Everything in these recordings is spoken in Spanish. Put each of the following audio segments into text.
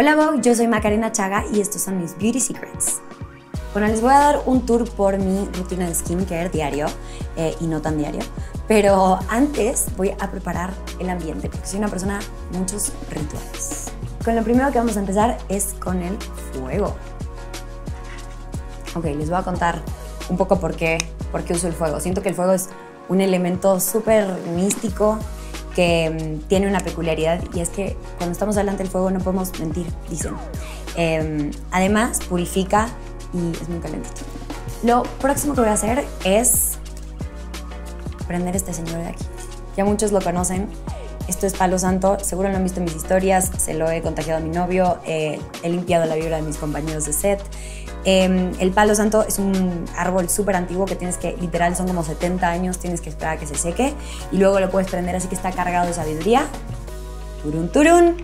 Hola Vogue, yo soy Macarena Chaga y estos son mis Beauty Secrets. Bueno, les voy a dar un tour por mi rutina de skincare diario y no tan diario, pero antes voy a preparar el ambiente porque soy una persona de muchos rituales. Con lo primero que vamos a empezar es con el fuego. Ok, les voy a contar un poco por qué uso el fuego. Siento que el fuego es un elemento súper místico que tiene una peculiaridad y es que cuando estamos delante del fuego no podemos mentir, dicen. Además, purifica y es muy calentito. Lo próximo que voy a hacer es prender este señor de aquí. Ya muchos lo conocen. Esto es palo santo, seguro lo han visto en mis historias, se lo he contagiado a mi novio, he limpiado la vibra de mis compañeros de set. El palo santo es un árbol súper antiguo que tienes que, literal, son como 70 años, tienes que esperar a que se seque y luego lo puedes prender, así que está cargado de sabiduría. Turun, turun.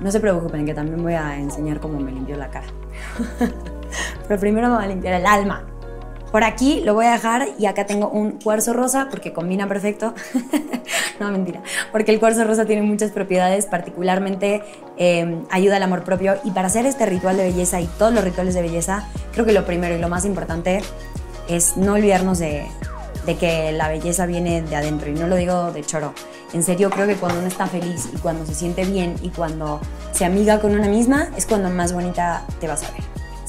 No se preocupen que también voy a enseñar cómo me limpio la cara. Pero primero me voy a limpiar el alma. Por aquí lo voy a dejar y acá tengo un cuarzo rosa porque combina perfecto. No, mentira. Porque el cuarzo rosa tiene muchas propiedades, particularmente ayuda al amor propio. Y para hacer este ritual de belleza y todos los rituales de belleza, creo que lo primero y lo más importante es no olvidarnos de que la belleza viene de adentro. Y no lo digo de choro. En serio, creo que cuando uno está feliz y cuando se siente bien y cuando se amiga con una misma, es cuando más bonita te vas a ver.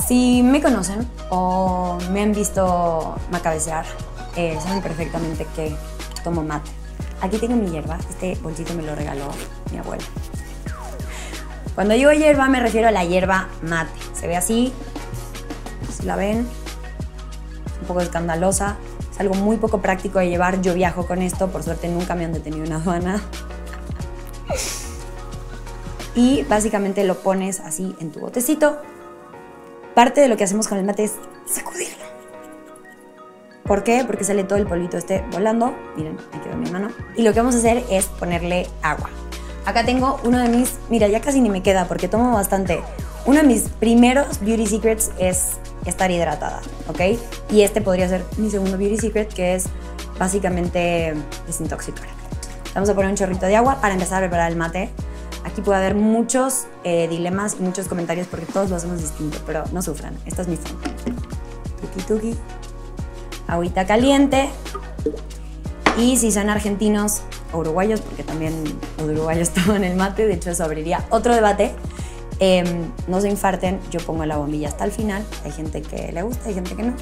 Si me conocen o me han visto macabecear, saben perfectamente que tomo mate. Aquí tengo mi hierba, este bolsito me lo regaló mi abuela. Cuando digo hierba me refiero a la hierba mate. Se ve así, si la ven, un poco escandalosa. Es algo muy poco práctico de llevar, yo viajo con esto, por suerte nunca me han detenido en aduana. Y básicamente lo pones así en tu botecito. Parte de lo que hacemos con el mate es sacudirlo. ¿Por qué? Porque sale todo el polvito este volando. Miren, ahí quedó mi mano. Y lo que vamos a hacer es ponerle agua. Acá tengo uno de mis... Mira, ya casi ni me queda porque tomo bastante. Uno de mis primeros Beauty Secrets es estar hidratada, ¿ok? Y este podría ser mi segundo Beauty Secret, que es básicamente desintoxicar. Vamos a poner un chorrito de agua para empezar a preparar el mate. Aquí puede haber muchos dilemas y muchos comentarios porque todos lo hacemos distinto, pero no sufran, esta es mi forma. Tuki tuki. Agüita caliente. Y si son argentinos o uruguayos, porque también los uruguayos toman el mate, de hecho eso abriría otro debate, no se infarten, yo pongo la bombilla hasta el final, hay gente que le gusta, hay gente que no.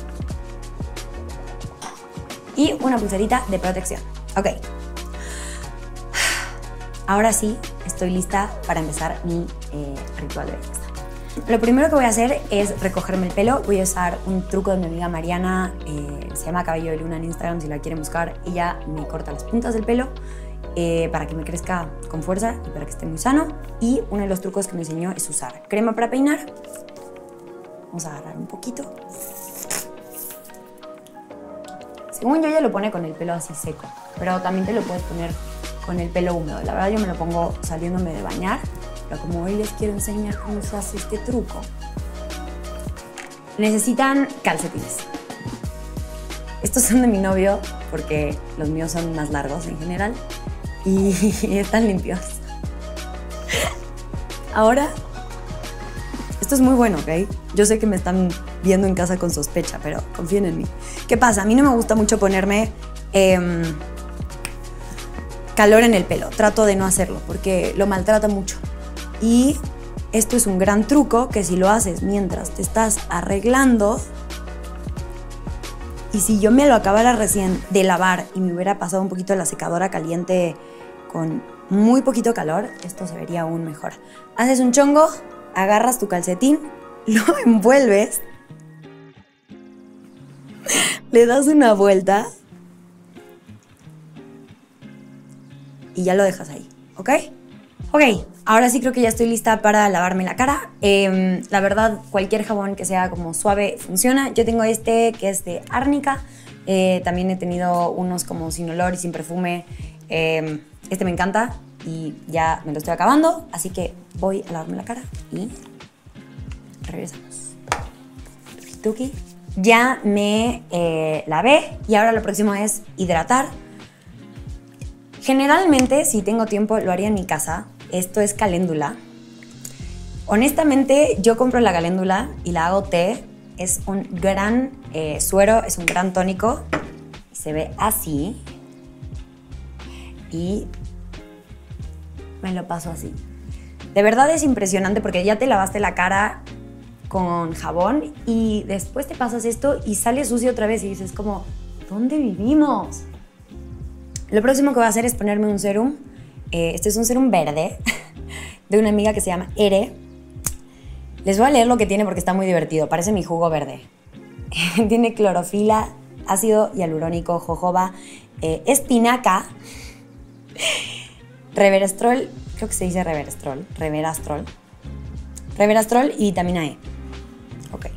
Y una pulserita de protección. Ok. Ahora sí, estoy lista para empezar mi ritual de belleza. Lo primero que voy a hacer es recogerme el pelo. Voy a usar un truco de mi amiga Mariana, se llama Cabello de Luna en Instagram, si la quieren buscar. Ella me corta las puntas del pelo para que me crezca con fuerza y para que esté muy sano. Y uno de los trucos que me enseñó es usar crema para peinar. Vamos a agarrar un poquito. Según yo, ella lo pone con el pelo así seco, pero también te lo puedes poner con el pelo húmedo. La verdad yo me lo pongo saliéndome de bañar, pero como hoy les quiero enseñar cómo se hace este truco. Necesitan calcetines. Estos son de mi novio porque los míos son más largos en general y están limpios. Ahora, esto es muy bueno, ¿ok? Yo sé que me están viendo en casa con sospecha, pero confíen en mí. ¿Qué pasa? A mí no me gusta mucho ponerme calor en el pelo, trato de no hacerlo porque lo maltrata mucho. Y esto es un gran truco que si lo haces mientras te estás arreglando, y si yo me lo acabara recién de lavar y me hubiera pasado un poquito de la secadora caliente con muy poquito calor, esto se vería aún mejor. Haces un chongo, agarras tu calcetín, lo envuelves, le das una vuelta y ya lo dejas ahí, ¿ok? Ok, ahora sí creo que ya estoy lista para lavarme la cara. La verdad, cualquier jabón que sea como suave funciona. Yo tengo este que es de árnica. También he tenido unos como sin olor y sin perfume. Este me encanta y ya me lo estoy acabando. Así que voy a lavarme la cara y regresamos. Tuki tuki. Ya me lavé y ahora lo próximo es hidratar. Generalmente, si tengo tiempo, lo haría en mi casa, Esto es caléndula. Honestamente, yo compro la caléndula y la hago té. Es un gran suero, es un gran tónico. Se ve así. Y me lo paso así. De verdad es impresionante porque ya te lavaste la cara con jabón y después te pasas esto y sale sucio otra vez y dices como, ¿dónde vivimos? Lo próximo que voy a hacer es ponerme un serum. Este es un serum verde de una amiga que se llama Ere. Les voy a leer lo que tiene porque está muy divertido. Parece mi jugo verde. Tiene clorofila, ácido hialurónico, jojoba, espinaca, resveratrol, creo que se dice resveratrol y vitamina E. Ok.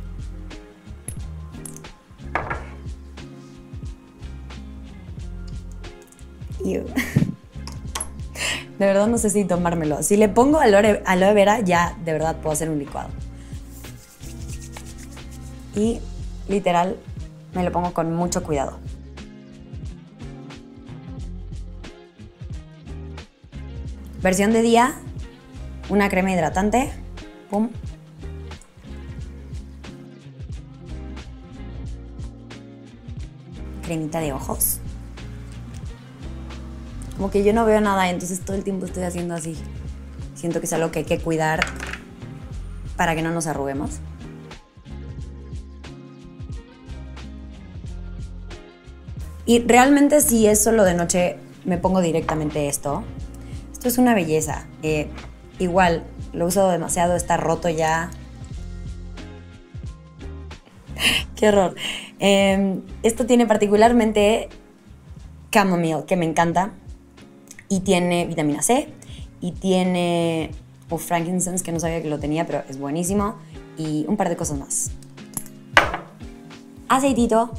Ew. De verdad no sé si tomármelo. Si le pongo aloe vera, ya de verdad puedo hacer un licuado. Y literal me lo pongo con mucho cuidado. Versión de día, una crema hidratante, pum. Cremita de ojos. Como que yo no veo nada, entonces todo el tiempo estoy haciendo así. Siento que es algo que hay que cuidar para que no nos arruguemos. Y realmente si es solo de noche, me pongo directamente esto. Esto es una belleza. Igual, lo he usado demasiado, está roto ya. Qué horror. Esto tiene particularmente chamomile, que me encanta. Y tiene vitamina C. Y tiene frankincense, que no sabía que lo tenía, pero es buenísimo. Y un par de cosas más. Aceitito.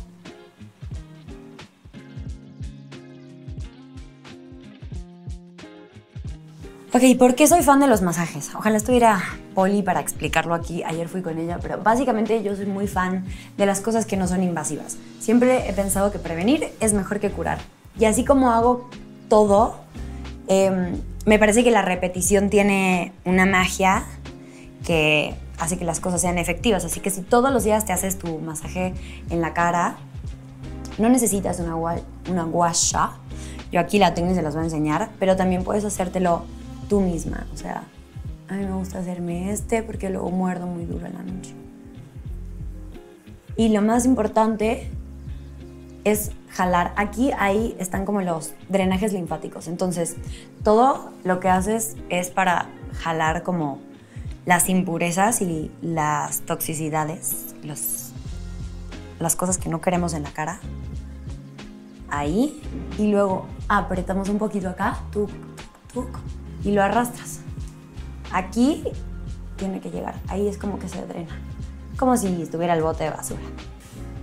Ok, ¿por qué soy fan de los masajes? Ojalá estuviera Poli para explicarlo aquí. Ayer fui con ella, pero básicamente yo soy muy fan de las cosas que no son invasivas. Siempre he pensado que prevenir es mejor que curar. Y así como hago todo, me parece que la repetición tiene una magia que hace que las cosas sean efectivas. Así que si todos los días te haces tu masaje en la cara, no necesitas una gua sha. Yo aquí la tengo y se las voy a enseñar, pero también puedes hacértelo tú misma. O sea, a mí me gusta hacerme porque luego muerdo muy duro en la noche. Y lo más importante es jalar. Ahí están como los drenajes linfáticos. Entonces, todo lo que haces es para jalar como las impurezas y las toxicidades, las cosas que no queremos en la cara. Ahí. Y luego apretamos un poquito acá, tuc, tuc, y lo arrastras. Aquí tiene que llegar. Ahí es como que se drena. Como si estuviera el bote de basura.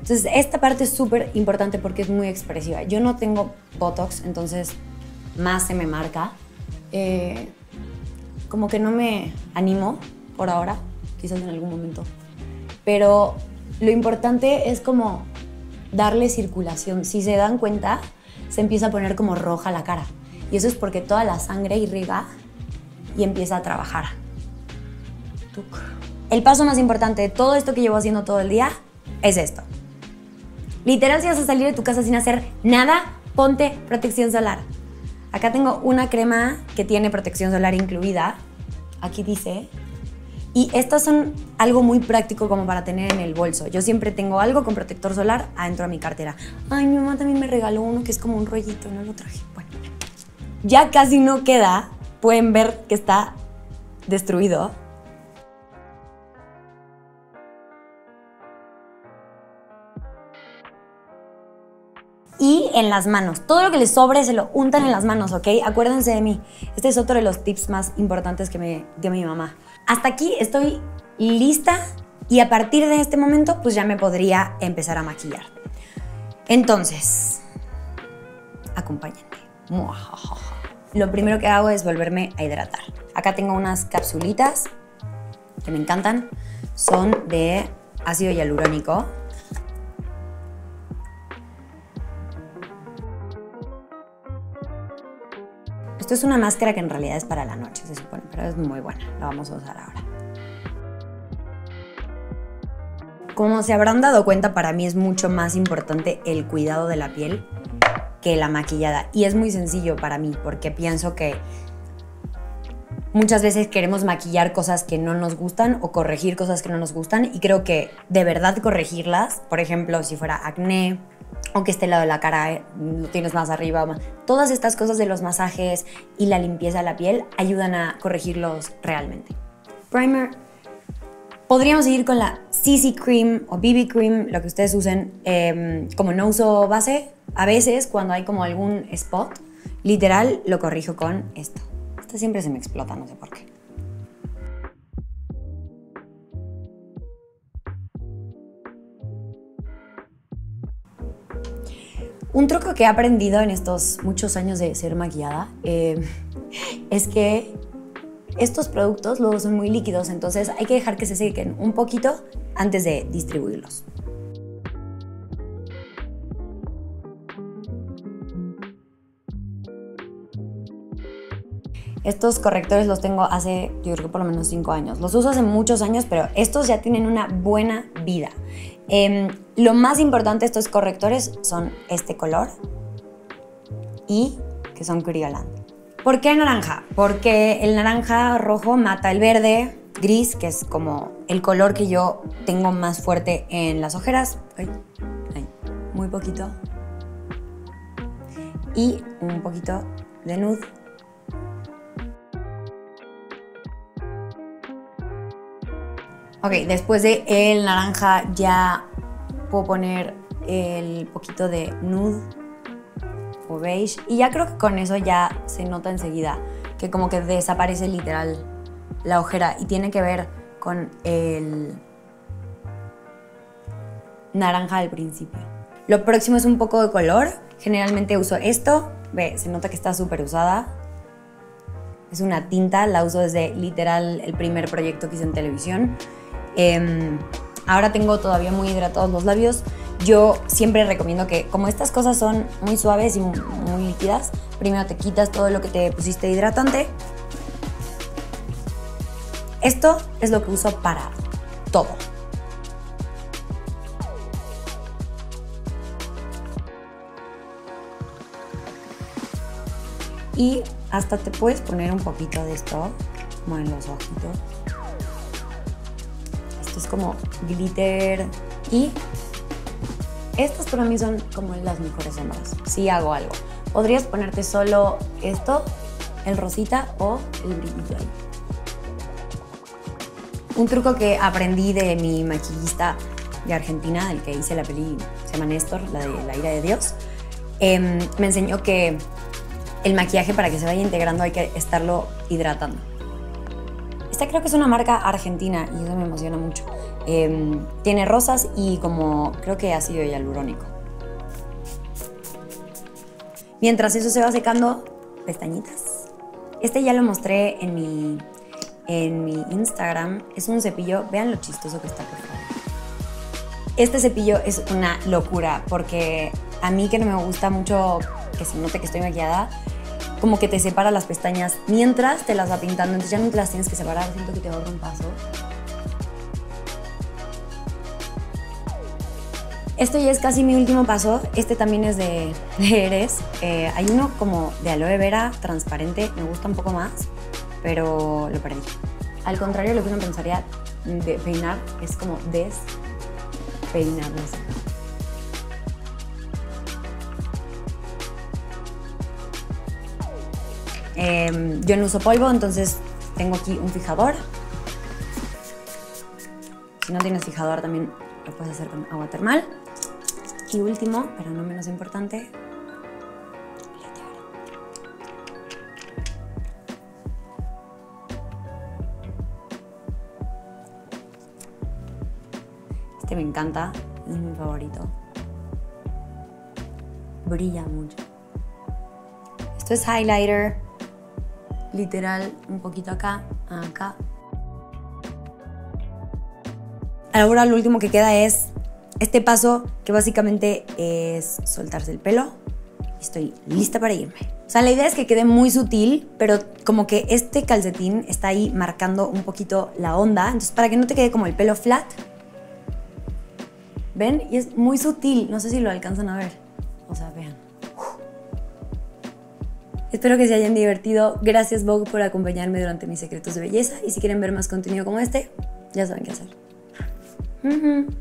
Entonces, esta parte es súper importante porque es muy expresiva. Yo no tengo Botox, entonces más se me marca. Como que no me animo por ahora, quizás en algún momento. Pero lo importante es como darle circulación. Si se dan cuenta, se empieza a poner como roja la cara. Y eso es porque toda la sangre irriga y empieza a trabajar. El paso más importante de todo esto que llevo haciendo todo el día es esto. Literal, si vas a salir de tu casa sin hacer nada, ponte protección solar. Acá tengo una crema que tiene protección solar incluida. Aquí dice. Y estas son algo muy práctico como para tener en el bolso. Yo siempre tengo algo con protector solar adentro de mi cartera. Ay, mi mamá también me regaló uno que es como un rollito, no lo traje. Bueno, ya casi no queda. Pueden ver que está destruido. Y en las manos. Todo lo que les sobre se lo untan en las manos, ¿ok? Acuérdense de mí. Este es otro de los tips más importantes que me dio mi mamá. Hasta aquí estoy lista y a partir de este momento pues ya me podría empezar a maquillar. Entonces, acompáñenme. Lo primero que hago es volverme a hidratar. Acá tengo unas capsulitas que me encantan. Son de ácido hialurónico. Esto es una máscara que en realidad es para la noche, se supone, pero es muy buena. La vamos a usar ahora. Como se habrán dado cuenta, para mí es mucho más importante el cuidado de la piel que la maquillada. Y es muy sencillo para mí, porque pienso que muchas veces queremos maquillar cosas que no nos gustan o corregir cosas que no nos gustan, y creo que de verdad corregirlas, por ejemplo, si fuera acné o que este lado de la cara lo tienes más arriba, todas estas cosas de los masajes y la limpieza de la piel ayudan a corregirlos realmente. Primer. Podríamos seguir con la CC Cream o BB Cream, lo que ustedes usen. Como no uso base, a veces cuando hay como algún spot, literal lo corrijo con esto. Esta siempre se me explota, no sé por qué. Un truco que he aprendido en estos muchos años de ser maquillada es que estos productos luego son muy líquidos, entonces hay que dejar que se sequen un poquito antes de distribuirlos. Estos correctores los tengo hace, yo creo que por lo menos 5 años. Los uso hace muchos años, pero estos ya tienen una buena vida. Lo más importante de estos correctores son este color y que son Kryolan. ¿Por qué naranja? Porque el naranja rojo mata el verde, gris, que es como el color que yo tengo más fuerte en las ojeras. Ay, muy poquito. Y un poquito de nude. Ok, después de el naranja ya puedo poner el poquito de nude o beige, y ya creo que con eso ya se nota enseguida que como que desaparece literal la ojera, y tiene que ver con el naranja al principio. Lo próximo es un poco de color. Generalmente uso esto, ve, se nota que está súper usada. Es una tinta, la uso desde literal el primer proyecto que hice en televisión. Ahora tengo todavía muy hidratados los labios. Yo siempre recomiendo que, como estas cosas son muy suaves y muy líquidas, primero te quitas todo lo que te pusiste de hidratante. Esto es lo que uso para todo. Y hasta te puedes poner un poquito de esto, como en los ojitos. Esto es como glitter, y estas para mí son como las mejores sombras. Si hago algo, podrías ponerte solo esto, el rosita o el brillito ahí. Un truco que aprendí de mi maquillista de Argentina, del que hice la peli, se llama Néstor, la de La ira de Dios, me enseñó que el maquillaje, para que se vaya integrando, hay que estarlo hidratando. Esta creo que es una marca argentina y eso me emociona mucho. Tiene rosas y como creo que ácido hialurónico. Mientras eso se va secando, pestañitas. Este ya lo mostré en mi Instagram. Es un cepillo, vean lo chistoso que está, por favor. Este cepillo es una locura porque a mí, que no me gusta mucho que se note que estoy maquillada, como que te separa las pestañas mientras te las va pintando, entonces ya no te las tienes que separar. Siento que te ahorra un paso. Esto ya es casi mi último paso. Este también es de Eres. Hay uno como de aloe vera transparente, me gusta un poco más, pero lo perdí. Al contrario, lo que uno pensaría de peinar es como despeinar, no sé. Yo no uso polvo, entonces tengo aquí un fijador. Si no tienes fijador, también lo puedes hacer con agua termal. Y último, pero no menos importante, glitter. Este me encanta, es mi favorito. Brilla mucho. Esto es highlighter. Literal, un poquito acá, acá. Ahora lo último que queda es este paso, que básicamente es soltarse el pelo estoy lista para irme. O sea, la idea es que quede muy sutil, pero como que este calcetín está ahí marcando un poquito la onda. Entonces, para que no te quede como el pelo flat. ¿Ven? Y es muy sutil. No sé si lo alcanzan a ver. O sea, vean. Espero que se hayan divertido. Gracias, Vogue, por acompañarme durante mis secretos de belleza. Y si quieren ver más contenido como este, ya saben qué hacer.